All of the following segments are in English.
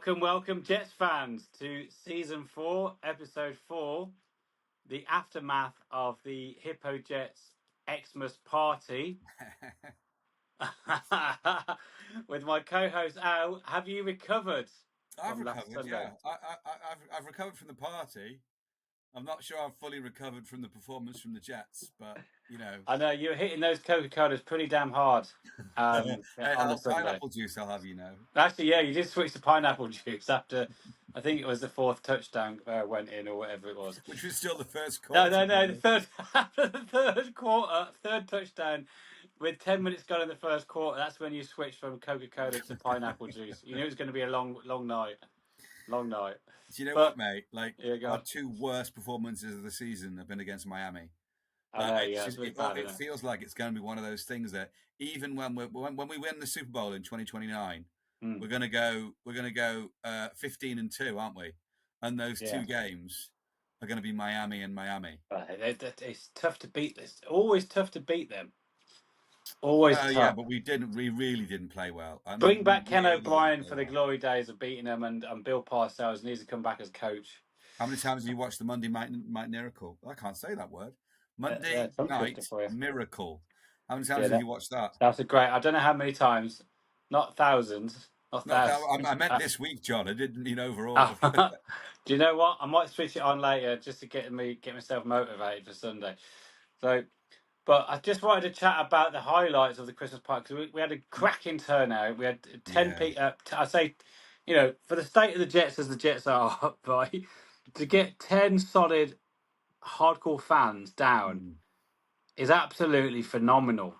Welcome, Jets fans, to season 4, episode 4, the aftermath of the Hippo Jets Xmas Party. With my co-host Al. Have you recovered I've from last recovered, Sunday? yeah. I've recovered from the party. I'm not sure I've fully recovered from the performance from the Jets, but I know you were hitting those Coca-Colas pretty damn hard Hey, on the Sunday. pineapple juice, I'll have you know. Actually, yeah, you did switch to pineapple juice after, I think it was the 4th touchdown went in or whatever it was. Which was still the first quarter. No. The third after the third quarter, third touchdown, with 10 minutes gone in the first quarter. That's when you switch from Coca-Cola to pineapple juice. You knew it was going to be a long night. Long night. Do you know what, mate? Like, yeah, our two worst performances of the season have been against Miami. I know, yeah, it's really bad, it feels like it's going to be one of those things that even when we win the Super Bowl in 2029, we're going to go 15-2, aren't we? And those two games are going to be Miami and Miami. It's tough to beat this. Always tough to beat them. Always tough. Yeah, but we really didn't play well. Bring back Ken O'Brien for the glory days of beating them, and Bill Parcells needs to come back as coach. How many times have you watched the Monday Night Miracle? I can't say that word. Monday Night Miracle. How many times have you watched that? That's a great. I don't know how many times. Not thousands. Not thousands. I meant this week, John. I didn't mean overall. Do you know what? I might switch it on later just to get myself motivated for Sunday. So, but I just wanted to chat about the highlights of the Christmas party because we had a cracking turnout. We had 10 people. I say, for the state of the Jets as the Jets are, right, to get 10 solid, hardcore fans down is absolutely phenomenal.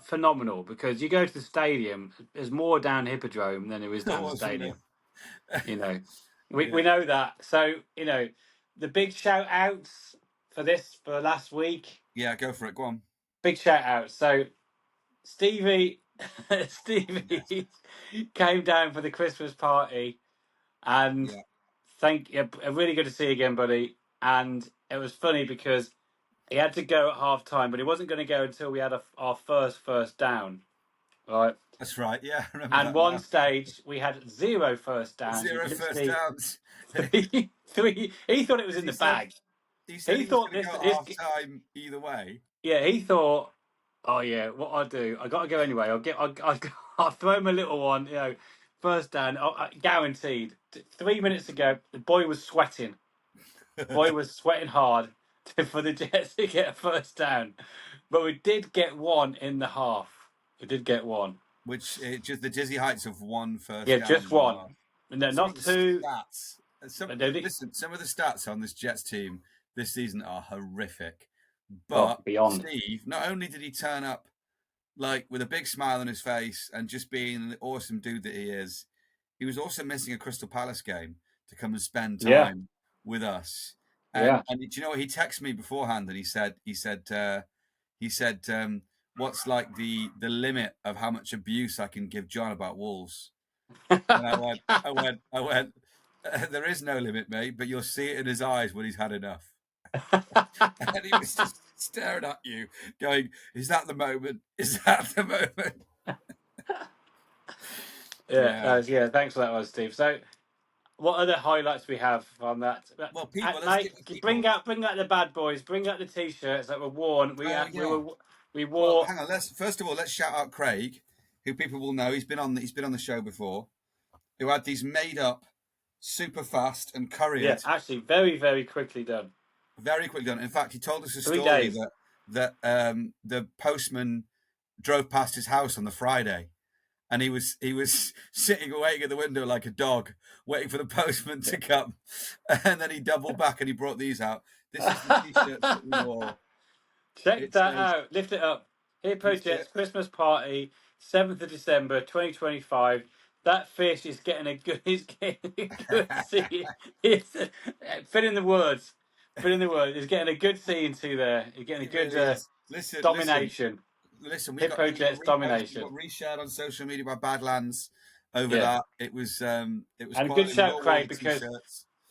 Phenomenal, because you go to the stadium, there's more down Hippodrome than there is down the stadium. We know that. So, the big shout outs for last week. Yeah, go for it. Go on. Big shout out. So, Stevie came down for the Christmas party, and really good to see you again, buddy. And it was funny because he had to go at half time, but he wasn't going to go until we had our first down. Right. That's right. Yeah. And one stage we had 0 first downs. 0 first downs. Three. He thought it was in the bag. He thought this half time either way. Yeah, he thought, oh yeah, what I'll do, I got to go anyway. I'll throw him a little one. First down, guaranteed. 3 minutes ago, the boy was sweating. Hard for the Jets to get a first down, but we did get one in the half. We did get one, which just the dizzy heights of one first. Yeah, just one. No, not two. Some of the stats on this Jets team this season are horrific. But beyond. Steve, not only did he turn up like with a big smile on his face and just being the awesome dude that he is, he was also missing a Crystal Palace game to come and spend time with us. And do you know what? He texted me beforehand and he said, what's like the limit of how much abuse I can give John about Wolves? And I went, there is no limit, mate, but you'll see it in his eyes when he's had enough. And he was just staring at you, going, "Is that the moment? Is that the moment?" Thanks for that one, Steve. So, what other highlights we have from that? Well, people, bring out the bad boys. Bring out the t-shirts that were worn. We wore. Well, hang on. First of all, let's shout out Craig, who people will know. He's been on the show before. Who had these made up, super fast and couriered. Yeah, actually, very, very quickly done. Very quickly done. In fact, he told us a story that the postman drove past his house on the Friday, and he was sitting waiting at the window like a dog, waiting for the postman to come, and then he doubled back and he brought these out. This is the t-shirts that we wore. Check that out. Lift it up. Hippo Jets Christmas Party, 7th of December, 2025. That fish is getting a good. Scene. Fill in the words. He's getting a good scene too there. He's getting a good domination. Listen, Hippo Jets domination. We got reshared on social media by Badlands over that. It was and a good shout, Craig, because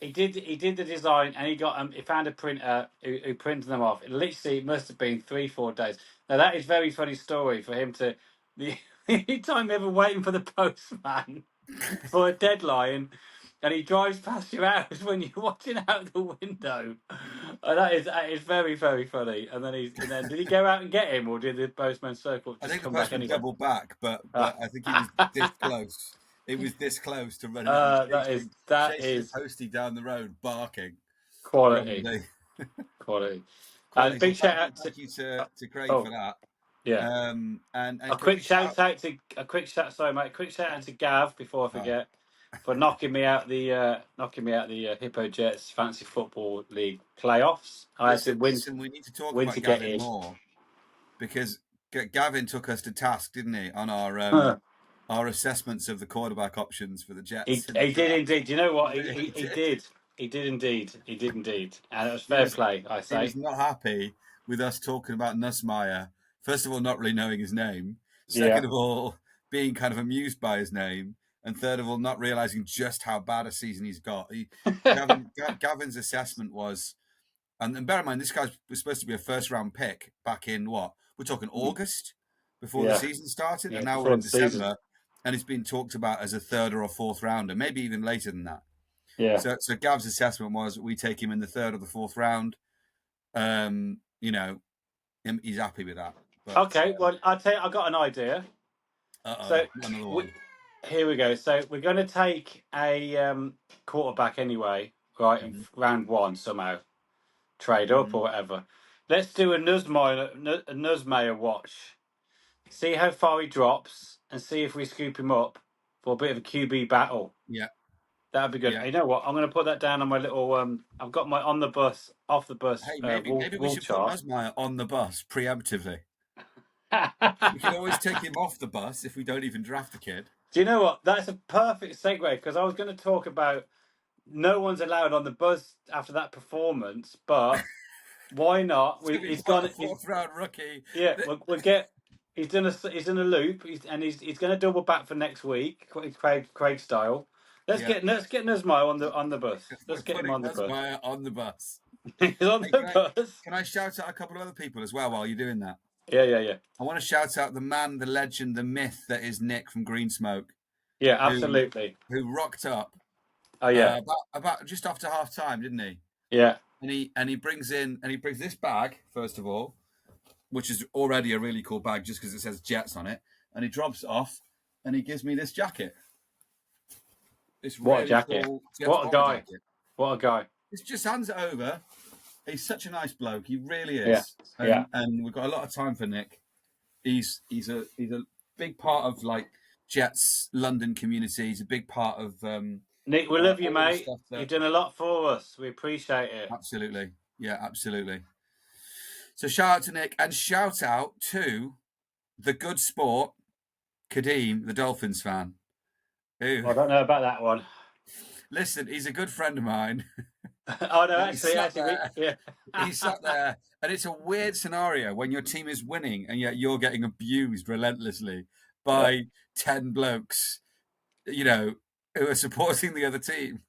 he did the design and he found a printer who printed them off. It literally must have been 3-4 days. Now that is a very funny story for him to the only time ever waiting for the postman. for a deadline, and he drives past your house when you're watching out the window. That is very, very funny. And then did he go out and get him, or did the postman circle I just think the come back postman anyway? doubled back, but I think he was this close. It was this close to running up and that chasing is the postie down the road, barking. quality, Probably quality. quality. So Big shout out thank you to Craig for oh that. yeah. And A can we quick shout? shout out to sorry mate. A quick shout out to Gav before I forget for knocking me out the Hippo Jets Fantasy Football League playoffs. I had to Listen. We need to talk win about to get Gavin in. more because Gavin took us to task, didn't he, on our assessments of the quarterback options for the Jets in the He did draft. indeed. You know what? He really He did. did. He did indeed. He did indeed. And it was He fair was play, I he was say. not happy with us talking about Nussmeier. First of all, not really knowing his name. Yeah. Second of all, being kind of amused by his name. And third of all, not realizing just how bad a season he's got. Gavin's assessment was, and bear in mind, this guy was supposed to be a first-round pick back in what? We're talking August before the Yeah. season started, Yeah, and now we're before in the season. December, and it's been talked about as a third or a fourth rounder, maybe even later than that. Yeah. So Gav's assessment was we take him in the third or the fourth round. You know, he's happy with that. But, Okay, well, I'll tell you, I got an idea. So another one. here we go. So we're going to take a quarterback anyway, right? In round one somehow, trade up or whatever. Let's do a Nussmeier watch. See how far he drops, and see if we scoop him up for a bit of a QB battle. Yeah, that'd be good. Yeah. You know what? I'm going to put that down on my little. I've got my on the bus, off the bus. Hey, maybe we should chart. put Nussmeier on the bus preemptively. We can always take him off the bus if we don't even draft the kid. Do you know what? That's a perfect segue because I was going to talk about no one's allowed on the bus after that performance, but why not? He's gone. A fourth-round rookie. Yeah, we'll get. He's done a loop. He's going to double back for next week, Craig style. Let's get Nussmeier on the bus. Let's get him on the bus. Nussmeier on the bus. He's on the bus. Can I shout out a couple of other people as well while you're doing that? Yeah. I want to shout out the man, the legend, the myth that is Nick from Green Smoke. Yeah, absolutely. Who rocked up? Oh yeah, about just after half time, didn't he? Yeah. And he brings this bag first of all, which is already a really cool bag just because it says Jets on it, and he drops it off, and he gives me this jacket. This what really a jacket! Cool what a guy! Jacket. What a guy! He just hands it over. He's such a nice bloke. He really is. Yeah. And we've got a lot of time for Nick. He's a big part of like Jets London community. He's a big part of Nick. We love you, mate. You've done a lot for us. We appreciate it. Absolutely. Yeah, absolutely. So shout out to Nick and shout out to the good sport, Kadeem, the Dolphins fan. I don't know about that one. Listen, he's a good friend of mine. Oh no, actually, yeah. He's sat there, and it's a weird scenario when your team is winning and yet you're getting abused relentlessly by 10 blokes, who are supporting the other team.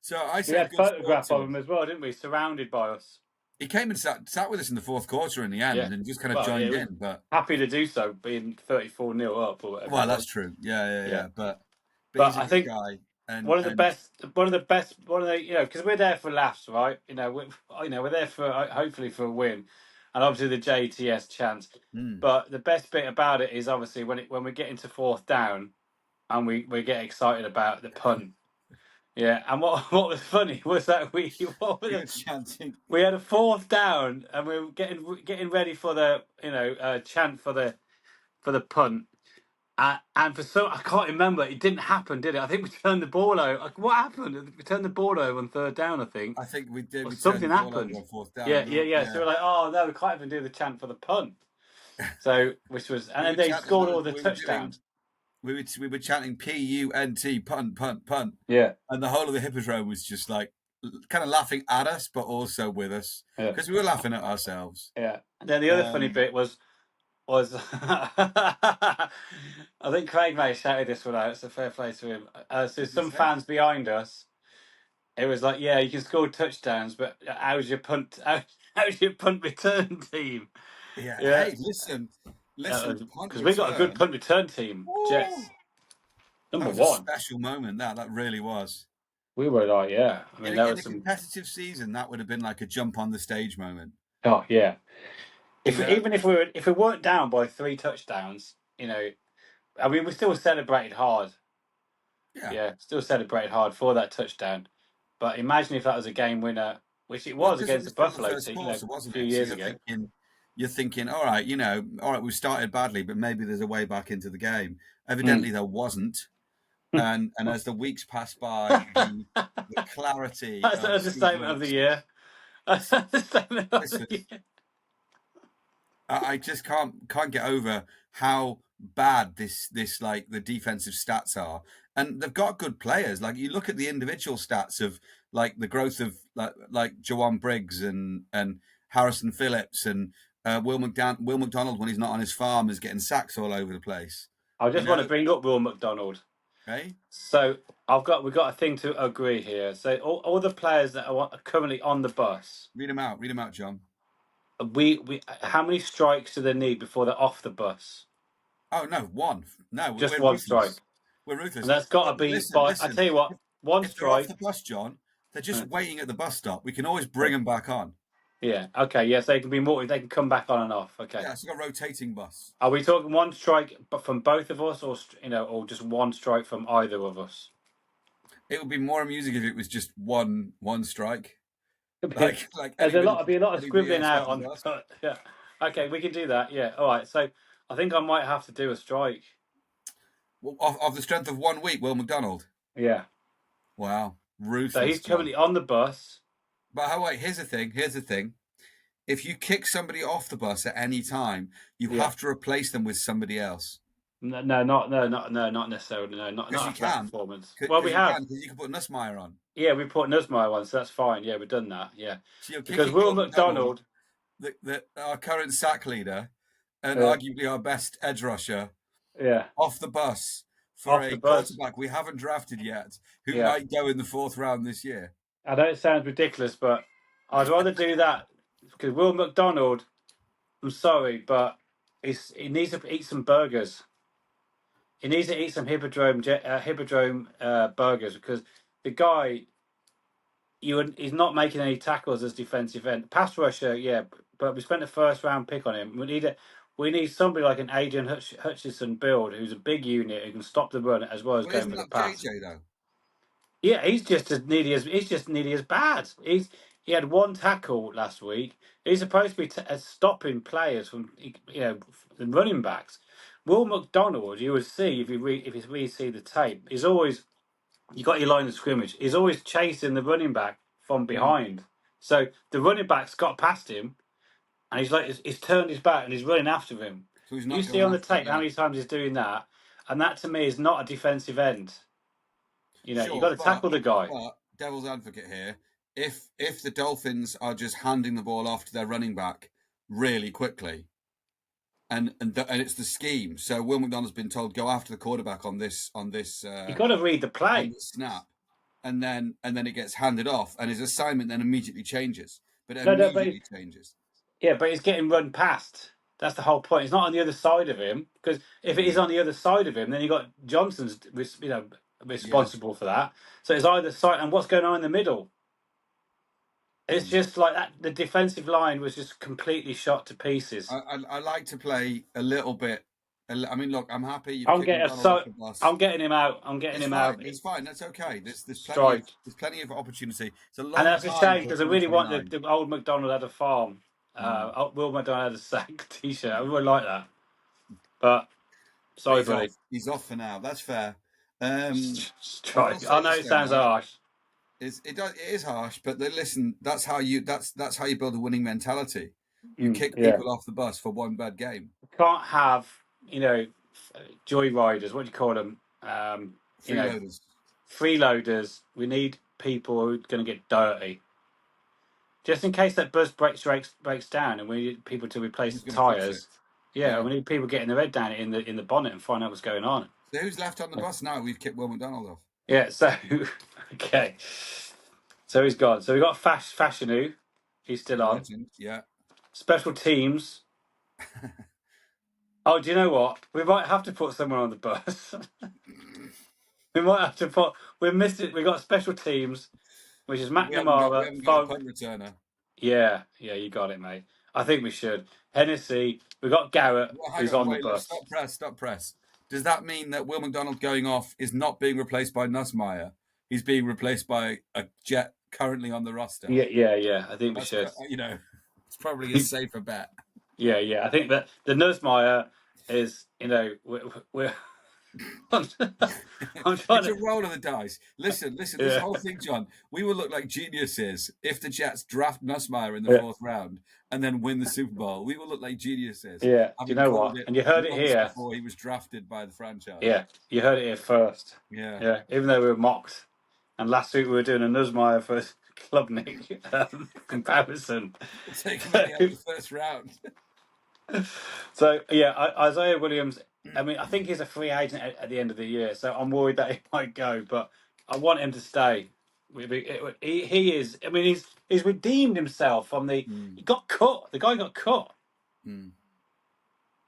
So I said, we had a photograph of him as well, didn't we? Surrounded by us. He came and sat with us in the fourth quarter in the end, and just kind of joined in. But happy to do so, being 34-0 up or whatever. Well, that's true. Yeah. But he's a good guy. And one of the best, because we're there for laughs, right? We're there for hopefully for a win, and obviously the JTS chance. But the best bit about it is obviously when we get into fourth down, and we get excited about the punt. Yeah, and what was funny was that we had a fourth down, and we were getting ready for the chant for the punt. And I can't remember. It didn't happen, did it? I think we turned the ball over. What happened? We turned the ball over on third down, I think. I think we did. Something happened. On fourth down. Yeah. So we're like, oh no, we can't even do the chant for the punt. So, and then they scored all the touchdowns. We were chanting PUNT, punt. Yeah. And the whole of the Hippodrome was just like kind of laughing at us, but also with us because we were laughing at ourselves. Yeah. And then the other funny bit was I think Craig may have shouted this one out. It's a fair play to him. So some fans behind us, it was like, yeah, you can score touchdowns, but how's your punt? How's your punt return team? Yeah. Hey, listen, because we got a good punt return team, Jets. Number That was one. a special moment. That really was. We were like, yeah. I mean, that In was a some. competitive season, that would have been like a jump on the stage moment. Oh yeah. Yeah. Even if we weren't down by 3 touchdowns, I mean, we still celebrated hard. Yeah, still celebrated hard for that touchdown. But imagine if that was a game winner, which it Well, was because it against the was still the Buffalo first team, quarter, a wasn't few it? So years ago. you're thinking, all right, we started badly, but maybe there's a way back into the game. Evidently, there wasn't. And as the weeks passed by, the clarity That's of the Steve statement of the Wilkes. year. That's the statement of the Listen, year. I just can't get over how bad this like the defensive stats are, and they've got good players. Like you look at the individual stats of like the growth of like Jawan Briggs and Harrison Phillips and Will McDonald when he's not on his farm is getting sacks all over the place. I just want to bring up Will McDonald. Okay. So we've got a thing to agree here. So all the players that are currently on the bus. Read them out, John. We how many strikes do they need before they're off the bus? Oh no, one. No, Just we're one ruthless. strike. We're ruthless. And that's got Well, to be listen, by. I tell you what, one If they're off strike. the bus, John, they're just waiting at the bus stop. We can always bring them back on. Yeah. Okay. Yes, they can be more. They can come back on and off. Okay. Yeah, it's like a rotating bus. Are we talking one strike, but from both of us, or or just one strike from either of us? It would be more amusing if it was just one strike. Like There's a lot of scribbling out on. bus. Yeah. Okay, we can do that. Yeah. All right. So I think I might have to do a strike. Well, of the strength of 1 week, Will McDonald. Yeah. Wow, ruthless. So he's currently on the bus. But wait, here's the thing. If you kick somebody off the bus at any time, you have to replace them with somebody else. No, not necessarily. No, not after that performance. Well, we have because you can put Nussmeier on. Yeah, we put Nussmeier on, so that's fine. Yeah, we've done that. Yeah, so because Will McDonald, our current sack leader, and arguably our best edge rusher, off the bus for a quarterback we haven't drafted yet, who might go in the 4th round this year. I know it sounds ridiculous, but I'd rather do that because Will McDonald, I'm sorry, but he needs to eat some burgers. He needs to eat some Hippodrome burgers because the guy, he's not making any tackles as defensive end. Pass rusher, yeah, but we spent a 1st round pick on him. We need somebody like an Adrian Hutchinson build who's a big unit who can stop the run as well as going for the pass. JJ though? Yeah, he's just as nearly as bad. He had 1 tackle last week. He's supposed to be stopping players from the running backs. Will McDonald, you would see if you really see the tape, he's always, you got your line of scrimmage. He's always chasing the running back from behind. So the running back's got past him, and he's turned his back and he's running after him. So you see on the tape how many times he's doing that, and that to me is not a defensive end. You've got to tackle the guy. But devil's advocate here, if the Dolphins are just handing the ball off to their running back really quickly, and it's the scheme. So Will McDonald's been told go after the quarterback on this. You've got to read the play. On the snap, and then it gets handed off, and his assignment then immediately changes. But it immediately changes. Yeah, but he's getting run past. That's the whole point. It's not on the other side of him, because if it is on the other side of him, then you got Johnson's responsible for that. So it's either side, and what's going on in the middle? It's just like that. The defensive line was just completely shot to pieces. I like to play a little bit. I mean, look, I'm happy. I'm getting him out. It's fine. That's okay. There's plenty of opportunity. It's a long and that's a shame because I really want the old McDonald had a farm. Will McDonald had a sack T-shirt. I really like that. But sorry, buddy. He's off for now. That's fair. Strike. I know it sounds harsh. It is harsh, but listen. That's how you build a winning mentality. You kick people off the bus for one bad game. You can't have joyriders. What do you call them? Freeloaders. Freeloaders. We need people who are going to get dirty. Just in case that bus breaks down, and we need people to replace the tyres. Yeah, we need people getting their head down in the bonnet and find out what's going on. So who's left on the bus now? We've kicked Will McDonald off. Yeah. So okay. So he's gone. So we got Fashanu. He's still on. Legend, yeah. Special teams. Oh, do you know what? We might have to put someone on the bus. We might have to put. We missed it. We got special teams, which is We haven't McNamara. got a punt returner. Yeah, you got it, mate. I think we should. Hennessy. We got Garrett, Well, hang who's on, on the wait, look, bus. stop press. Does that mean that Will McDonald going off is not being replaced by Nussmeier? He's being replaced by a Jet currently on the roster. Yeah. I think we That's, should. It's probably a safer bet. Yeah. I think that the Nussmeier is, we're I'm trying It's a to. roll of the dice. Listen, Yeah. this whole thing, John, we will look like geniuses if the Jets draft Nussmeier in the Yeah. fourth round and then win the Super Bowl. We will look like geniuses. Yeah. Do you know Called what? it And you heard it months here. before he was drafted by the franchise. Yeah, you heard it here first. Yeah. Even though we were mocked. And last week we were doing a Nussmeier for Klubnik comparison. We'll take him at the end of the first round. So, Isaiah Williams, I mean, I think he's a free agent at the end of the year, so I'm worried that he might go, but I want him to stay. He is, I mean, he's redeemed himself from he got cut. The guy got cut. Mm.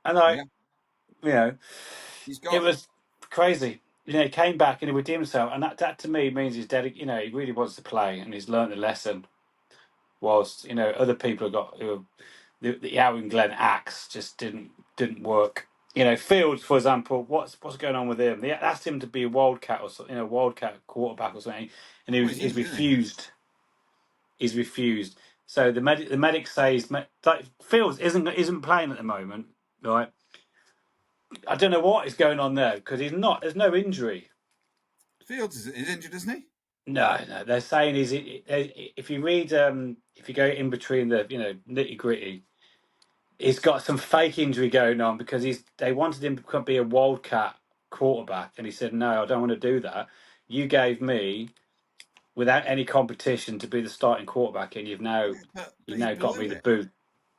And He's got it was crazy. He came back and he redeemed himself, and that to me means he's dedicated. He really wants to play, and he's learned the lesson. Whilst other people have got the Aaron Glenn axe just didn't work. Fields, for example, what's going on with him? They asked him to be a wildcat or something, wildcat quarterback or something, and he's refused. He's refused. So the medic says Fields isn't playing at the moment, right? I don't know what is going on there because he's not. There's no injury. Fields is injured, isn't he? No. They're saying if you read if you go in between the nitty gritty, he's got some fake injury going on because they wanted him to be a wildcat quarterback, and he said no, I don't want to do that. You gave me without any competition to be the starting quarterback, and you've now got me the boot.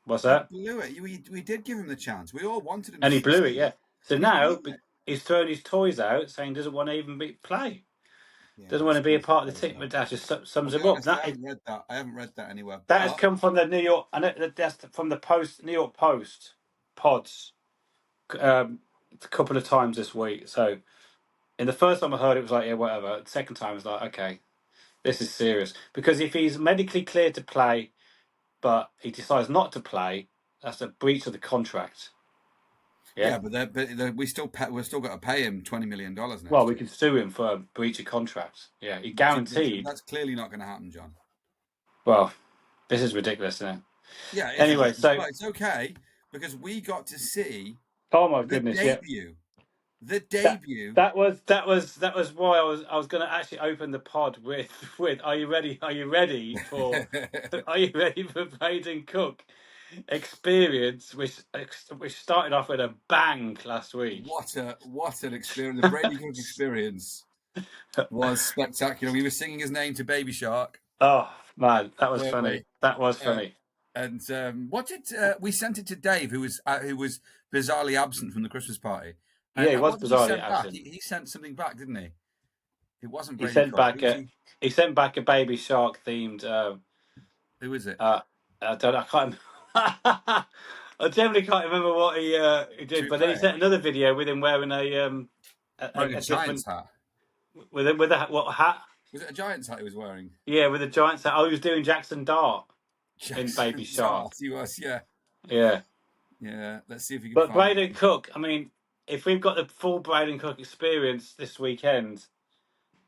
What's that? He blew it. We did give him the chance. We all wanted him, and he blew it. Yeah. So now he's thrown his toys out, saying he doesn't want to even play. Doesn't want to be a part of the team. That just sums him up. I haven't read that anywhere. That has come from the New York. I know that's from the New York Post pods a couple of times this week. So, in the first time I heard it was like, yeah, whatever. The second time it was like, okay, this is serious. Because if he's medically cleared to play, but he decides not to play, that's a breach of the contract. Yeah, but we've still got to pay him $20 million next Well, we can sue him for a breach of contract. Yeah, he guaranteed. That's clearly not going to happen, John. Well, this is ridiculous, isn't it? Yeah. Anyway, it's okay because we got to see. Oh my goodness! Debut. The debut. That was why I was going to actually open the pod with. Are you ready? Are you ready for? Are you ready for Braden Cook? Experience, which started off with a bang last week. What an experience! The Brady Cook experience was spectacular. We were singing his name to Baby Shark. Oh man, that was funny. That was funny. And what did we sent it to Dave, who was bizarrely absent from the Christmas party? Yeah, he was bizarrely absent. He sent something back, didn't he? It wasn't Brady. He sent back a Baby Shark themed. Who is it? I can't. I generally can't remember what he did, but then he sent another video with him wearing a Giants hat. With what hat? Was it a Giants hat he was wearing? Yeah, with a Giants hat. Oh, he was doing Jackson Dart in Baby Shark. He was, yeah. Yeah. Let's see if you can. But Braden Cook, I mean, if we've got the full Braden Cook experience this weekend,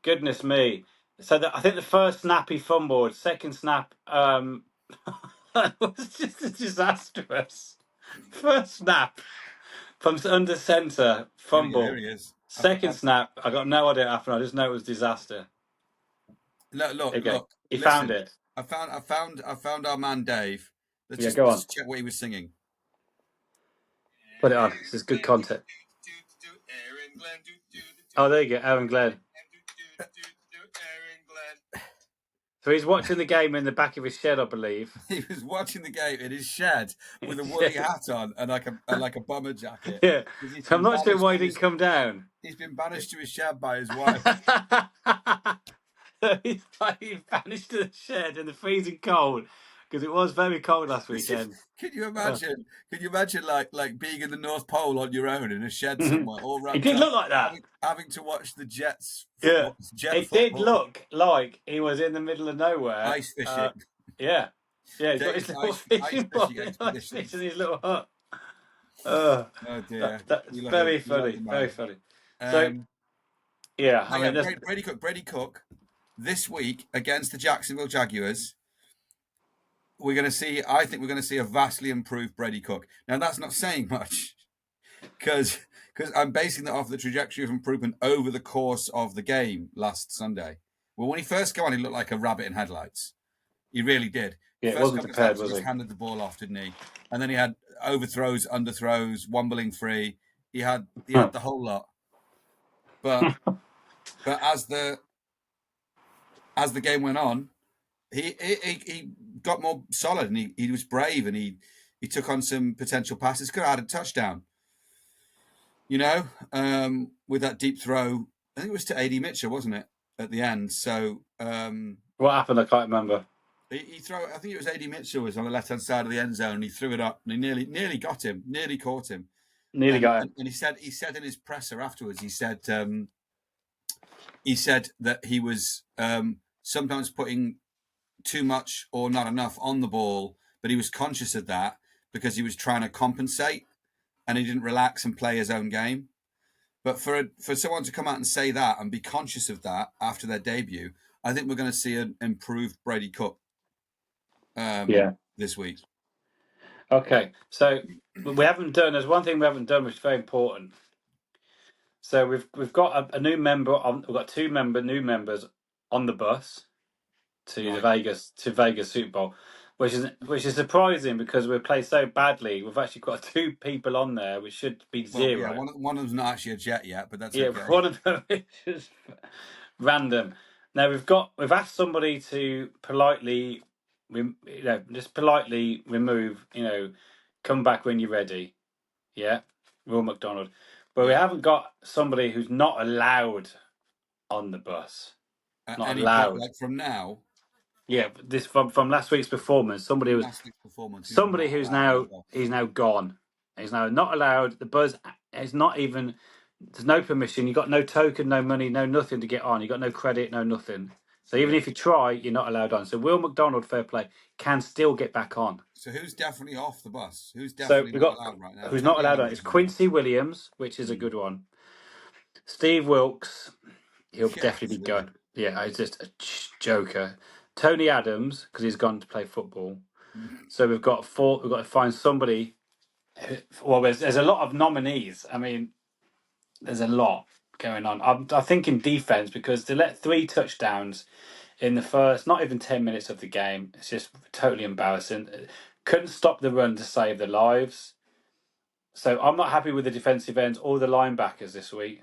goodness me. So I think the first snap he fumbled, second snap was just disastrous. First snap from under centre, fumble. There he is. Second snap, I got no idea what happened. I just know it was disaster. Look. He found it. I found our man Dave. Let's check what he was singing. Put it on. This is good content. Oh, there you go, Aaron Glenn. So he's watching the game in the back of his shed, I believe. He was watching the game in his shed with a woolly hat on and like a bomber jacket. Yeah. So I'm not sure why he didn't come down. He's been banished to his shed by his wife. He's banished to the shed in the freezing cold because it was very cold last weekend. Can you imagine? Can you imagine like being in the North Pole on your own in a shed somewhere, all It wrapped did up, look like that. having to watch the Jets Yeah, football, Jet it did football, look like he was in the middle of nowhere. ice fishing, Yeah, he's got his days little ice fishing boat, ice expeditions. fishing his little hut. Oh dear, That's we love him. very We love funny, the very man. funny. So yeah, I mean, Brady Cook this week against the Jacksonville Jaguars. We're going to see. I think we're going to see a vastly improved Brady Cook. Now that's not saying much because I'm basing that off the trajectory of improvement over the course of the game last Sunday. Well, when he first came on, he looked like a rabbit in headlights. He really did. Yeah, First wasn't couple of prepared, times he was just he? handed the ball off, didn't he? And then he had overthrows, underthrows, wombling free. He had the whole lot. But as the game went on, he got more solid and he was brave and he took on some potential passes. Could have had a touchdown, with that deep throw. I think it was to AD Mitchell, wasn't it, at the end? So what happened? I can't remember. He throw. I think it was AD Mitchell was on the left hand side of the end zone. And he threw it up and he nearly got him, nearly caught him. Nearly got him. And he said in his presser afterwards, he said that he was sometimes putting too much or not enough on the ball, but he was conscious of that because he was trying to compensate and he didn't relax and play his own game. But for someone to come out and say that and be conscious of that after their debut, I think we're going to see an improved Brady Cook this week. Okay, so we haven't done. There's one thing we haven't done, which is very important. So we've got a new member on. We've got two new members on the bus to the Vegas Super Bowl, which is surprising because we played so badly. We've actually got two people on there, which should be zero. Yeah, one of them's not actually a Jet yet, but that's okay. One of them is just random. Now we've asked somebody to politely, just politely remove, come back when you're ready. Yeah, Will McDonald. But we haven't got somebody who's not allowed on the bus. Not allowed. Like from now. Yeah, this from last week's performance. Somebody who's now gone. He's now not allowed. The buzz is not even. There's no permission. You got no token, no money, no nothing to get on. You got no credit, no nothing. So even if you try, you're not allowed on. So Will McDonald, fair play, can still get back on. So who's definitely off the bus? Who's definitely not allowed right now? Who's not allowed on? It's Quincy Williams, which is a good one. Steve Wilkes, he'll definitely be going. Yeah, he's just a joker. Tony Adams, because he's gone to play football. So we've got to find somebody. Well, there's a lot of nominees. I mean, there's a lot going on. I think in defense, because to let 3 touchdowns in the first, not even 10 minutes of the game, it's just totally embarrassing. Couldn't stop the run to save their lives. So I'm not happy with the defensive ends or the linebackers this week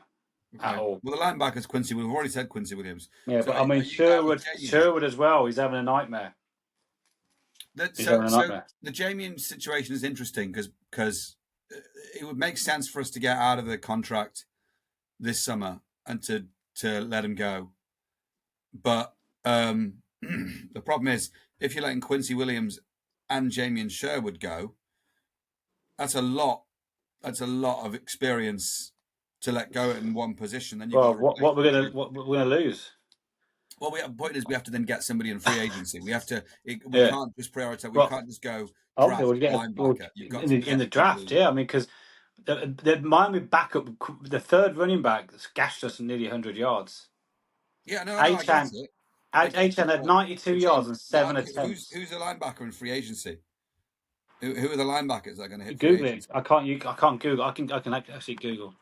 at all. Well, the linebackers, Quincy, we've already said Quincy Williams. Yeah, so but I mean, Sherwood as well. He's having a nightmare. The Jamian situation is interesting because it would make sense for us to get out of the contract this summer and to let him go. But the problem is, if you're letting Quincy Williams and Jamian Sherwood go, that's a lot of experience to let go in one position. Then what we're gonna lose. Well, the point is we have to then get somebody in free agency. We have to. We can't just prioritize. We can't just go draft linebacker. You've got in the draft. Yeah, I mean, because the Miami backup, the third running back, gashed us nearly 100 yards. Yeah, no, I get it. Achan had 92 yards and 7 attempts. Who's a linebacker in free agency? Who are the linebackers that are going to hit? Google it. I can't Google. I can actually Google.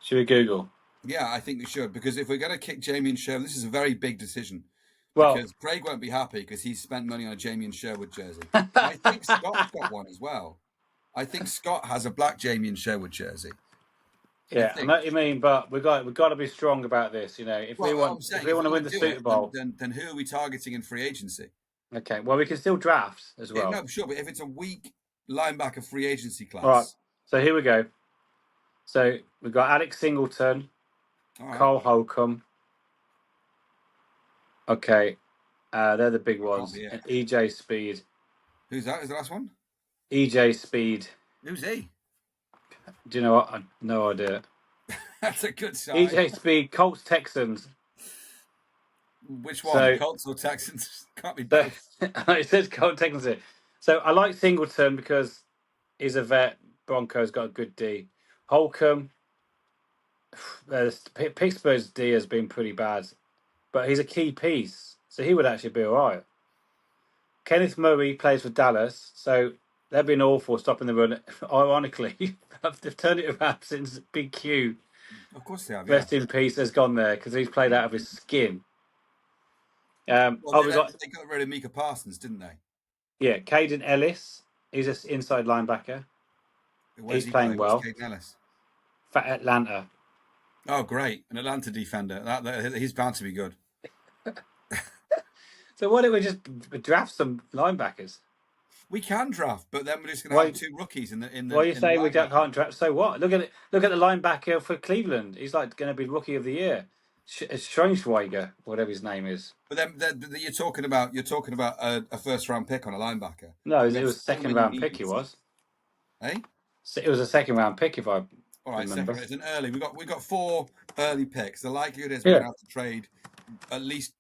Should we Google? Yeah, I think we should, because if we're going to kick Jamian Sherwood, this is a very big decision. Because Craig won't be happy because he's spent money on a Jamian Sherwood jersey. I think Scott's got one as well. I think Scott has a black Jamian Sherwood jersey. Yeah, I know what you mean, but we've got to be strong about this. If we want to win the Super Bowl, then who are we targeting in free agency? Okay, well, we can still draft as well. No, sure, but if it's a weak linebacker free agency class. All right, so here we go. So we've got Alex Singleton, Cole Holcomb. Okay, They're the big That can't ones. be it. And EJ Speed. Who's that? Is the last one? EJ Speed. Who's he? Do you know what? No idea. That's a good sign. EJ Speed, Colts Texans. Which one? So, Colts or Texans? Can't be so both. it says Colts Texans here. So I like Singleton because he's a vet. Broncos got a good D. Holcomb. Pittsburgh's D has been pretty bad, but he's a key piece, so he would actually be all right. Kenneth Murray plays for Dallas, so they've been awful stopping the run. Ironically, they've turned it around since Big Q. Of course they have. Rest in peace has gone there because he's played out of his skin. Well, we they got rid of Micah Parsons, didn't they? Yeah, Caden Ellis. He's an inside linebacker. Where's He's playing well. Caden Ellis? For Atlanta. Oh, great. An Atlanta defender. He's bound to be good. So why don't we just draft some linebackers? We can draft, but then we're just going to have two rookies in the. Why are you saying we can't draft? So what? Look at the linebacker for Cleveland. He's like going to be rookie of the year. Schweinsteiger, whatever his name is. But then you're talking about a first round pick on a linebacker. No, it was a second round pick. He was. Hey. So it was a second round pick if I. All right, remember. Second. It's an early. We got 4 early picks. The likelihood is we're going to have to trade at least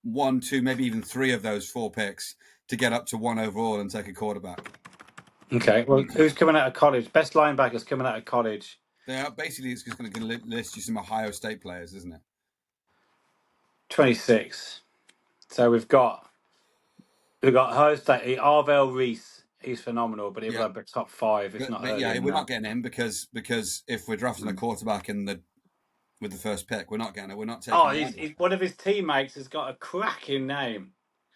1, 2, maybe even 3 of those 4 picks to get up to 1 overall and take a quarterback. Okay. Well, who's coming out of college? Best linebackers coming out of college. They are basically. It's just going to list you some Ohio State players, isn't it? 26. So we've got Ohio State. Arvell Reese. He's phenomenal, but he'll be like top 5. It's not. We're not getting him because if we're drafting a quarterback with the first pick, we're not getting it. We're not taking. Oh, he's one of his teammates has got a cracking name.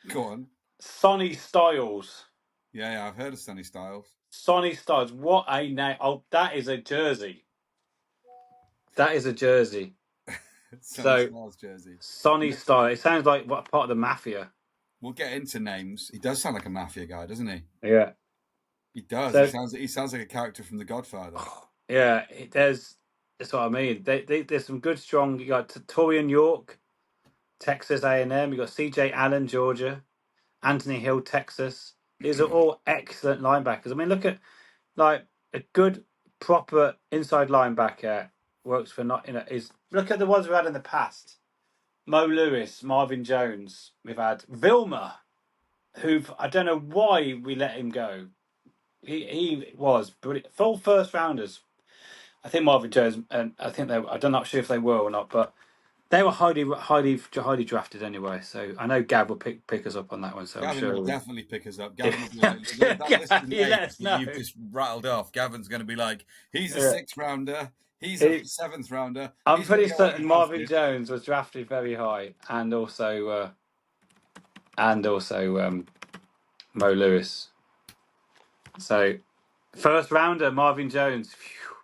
Go on. Sonny Styles. Yeah, I've heard of Sonny Styles. Sonny Styles, what a name! Oh, that is a jersey. That is a jersey. Sonny Styles jersey. Sonny Styles. It sounds like what part of the mafia. We'll get into names. He does sound like a mafia guy, doesn't he? Yeah, he does. He sounds like a character from The Godfather. Yeah, that's what I mean. There's some good, strong. You got Torian York, Texas A&M. You got C.J. Allen, Georgia. Anthony Hill, Texas. These are all excellent linebackers. I mean, look at like a good, proper inside linebacker works for is look at the ones we had in the past. Mo Lewis, Marvin Jones. We've had Vilma, I don't know why we let him go. He was brilliant. Full first rounders. I think Marvin Jones, and I think I'm not sure if they were or not, but they were highly drafted anyway. So I know Gav will pick us up on that one. So Gavin I'm sure will definitely pick us up. Gavin will be like, that list of names that you've just rattled off. Gavin's going to be like, he's a 6th rounder. He's a 7th rounder. I'm pretty certain Marvin Jones was drafted very high, and also Mo Lewis. So, first rounder Marvin Jones. Phew.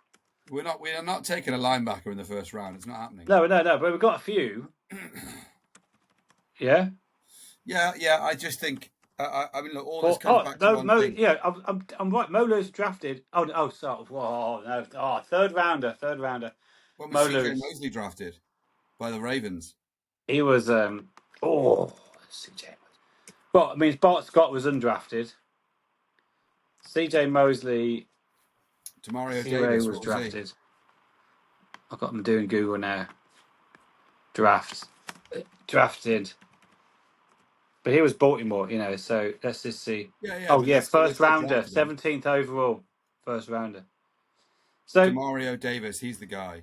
We are not taking a linebacker in the first round. It's not happening. No. But we've got a few. Yeah. Yeah. I just think. I mean, look, all this comes back to one thing. Yeah, I'm right. Mo Lewis drafted. Third rounder. When was C.J. Mosley drafted by the Ravens? He was C.J. Well, I mean, Bart Scott was undrafted. C.J. Mosley. Demario Davis was drafted. I've got them doing Google now. Drafted. But he was Baltimore, so let's just see. First rounder, 17th overall. First rounder. So Demario Davis, he's the guy.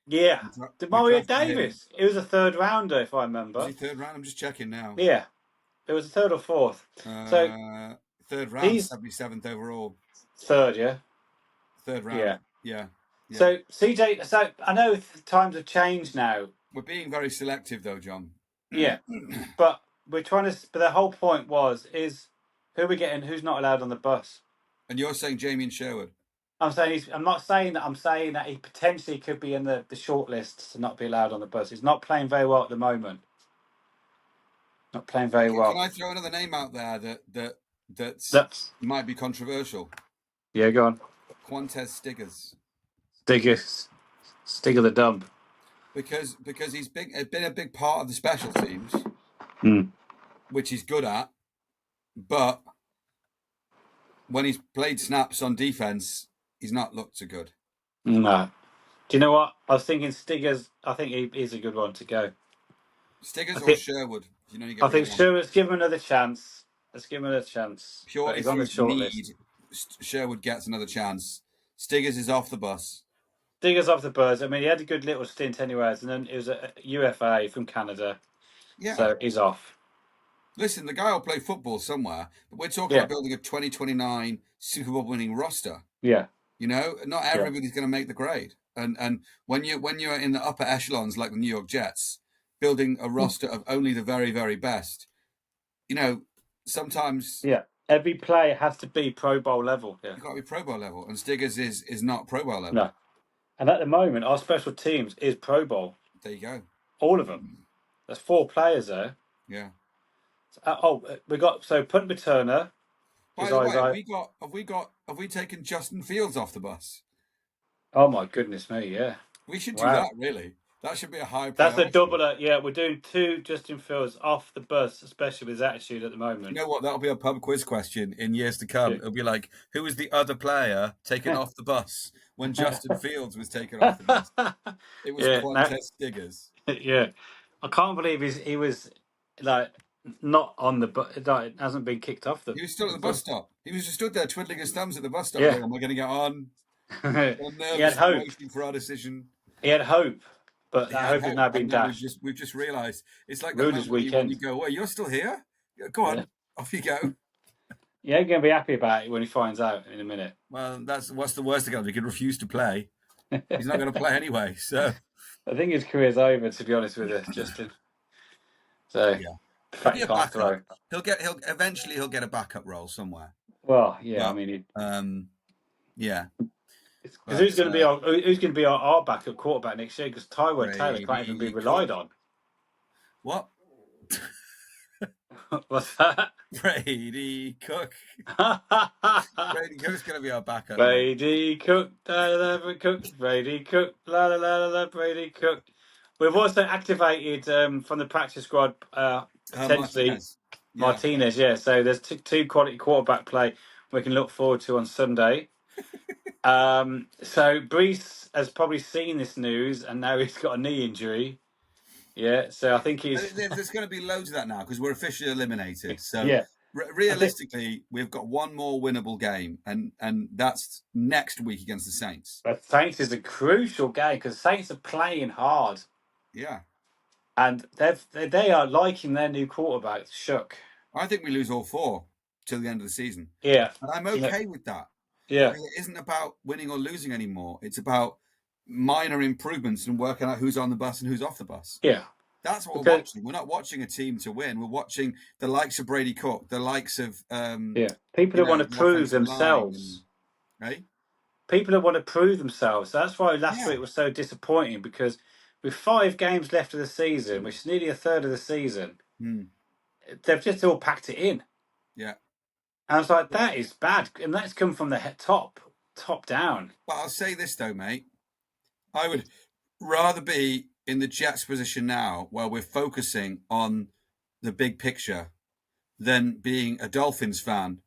Yeah. Demario Davis. It was a third rounder, if I remember. Was he third round? I'm just checking now. Yeah. It was a third or fourth. Third round, 77th overall. Third, yeah. Third round. Yeah. So CJ, I know times have changed now. We're being very selective though, John. Yeah. But we're trying to, but the whole point is who are we getting, who's not allowed on the bus? And you're saying Jamie Sherwood? I'm not saying that. I'm saying that he potentially could be in the short list to not be allowed on the bus. He's not playing very well at the moment. Not playing very well. Can I throw another name out there that might be controversial? Yeah, go on. Quantez Stiggers. Stigger the dump. Because he's been a big part of the special teams. which he's good at, but when he's played snaps on defense, he's not looked so good. No. Do you know what? I was thinking Stiggers. I think he's a good one to go. Stiggers or Sherwood? You know, you get I rid think of one. sure, let's give him another chance. Let's give him another chance. But Purely he's on the through short need, list. Sherwood gets another chance. Stiggers is off the bus. Stiggers off the buzz. I mean, he had a good little stint anyways, and then it was a UFA from Canada. Yeah. So he's off. Listen, the guy will play football somewhere, but we're talking about building a 2029 Super Bowl winning roster. Yeah. You know, not everybody's going to make the grade. And when you're in the upper echelons like the New York Jets, building a roster of only the very, very best, you know, sometimes every player has to be Pro Bowl level. Yeah, you've got to be Pro Bowl level, and Stiggers is not Pro Bowl level. No, and at the moment, our special teams is Pro Bowl. There you go. All of them. There's 4 players there. Yeah. We got punt returner. By the way, have we taken Justin Fields off the bus? Oh my goodness me! Yeah, we should do that. Really, that should be a high priority. That's a doubler. Yeah, we're doing 2 Justin Fields off the bus, especially with his attitude at the moment. You know what? That'll be a pub quiz question in years to come. It'll be like, who was the other player taken off the bus when Justin Fields was taken off the bus? It was Qantas Stiggers. Yeah, I can't believe he was like not on the bus. Like, hasn't been kicked off the. He was still at the bus stop. He was just stood there twiddling his thumbs at the bus stop. Going, am I going to get on? He had hope. Waiting for our decision. He had hope, but that hope has now been dashed. We've just realised it's like Ruined when you go, "Well, you're still here. Go on, off you go." Yeah, he's going to be happy about it when he finds out in a minute. Well, what's the worst thing? He could refuse to play. He's not going to play anyway. So I think his career's over. To be honest with you, Justin. So he'll eventually get a backup role somewhere. Well, yeah, I mean, yeah. Because who's going to be our backup quarterback next year? Because Tyrod Taylor can't even be relied on. What? What's that? Brady Cook. Brady Cook's going to be our backup. Brady Cook, Brady Cook, la la la la, Brady Cook. We've also activated from the practice squad potentially Martinez. Yeah, so there's 2 quality quarterback play we can look forward to on Sunday. So Brees has probably seen this news, and now he's got a knee injury. Yeah, so I think there's going to be loads of that now because we're officially eliminated. So realistically, we've got one more winnable game, and that's next week against the Saints. But Saints is a crucial game because Saints are playing hard. Yeah, and they are liking their new quarterback, Shook. I think we lose all 4 till the end of the season. Yeah, and I'm okay with that. Yeah, because it isn't about winning or losing anymore. It's about minor improvements and working out who's on the bus and who's off the bus. Yeah. That's what we're watching. We're not watching a team to win. We're watching the likes of Brady Cook, the likes of people that want to prove themselves. Right? People that want to prove themselves. That's why last week was so disappointing because with 5 games left of the season, which is nearly a third of the season, they've just all packed it in. Yeah. And I was like, that is bad. And that's come from the top down. But I'll say this though, mate. I would rather be in the Jets position now where we're focusing on the big picture than being a Dolphins fan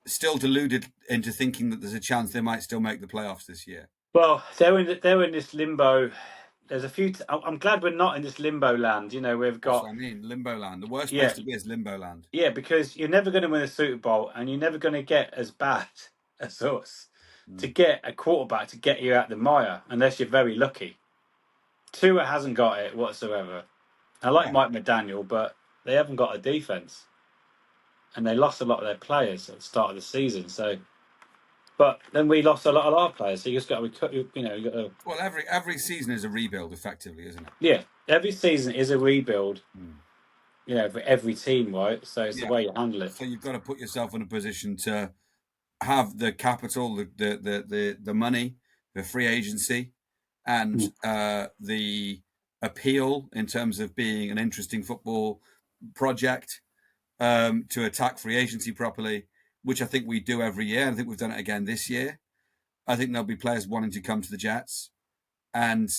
still deluded into thinking that there's a chance they might still make the playoffs this year. Well, they're in this limbo. There's a few. I'm glad we're not in this limbo land. You know, we've got. That's what I mean, limbo land. The worst place to be is limbo land. Yeah, because you're never going to win a Super Bowl, and you're never going to get as bad as us to get a quarterback to get you out the mire, unless you're very lucky. Tua hasn't got it whatsoever. I like Mike McDaniel, but they haven't got a defense, and they lost a lot of their players at the start of the season. So. But then we lost a lot of our players, so you just got to, Well, every season is a rebuild, effectively, isn't it? Yeah, every season is a rebuild. You know, for every team, right? So it's the way you handle it. So you've got to put yourself in a position to have the capital, the money, the free agency, and the appeal in terms of being an interesting football project to attack free agency properly. Which I think we do every year. I think we've done it again this year. I think there'll be players wanting to come to the Jets. And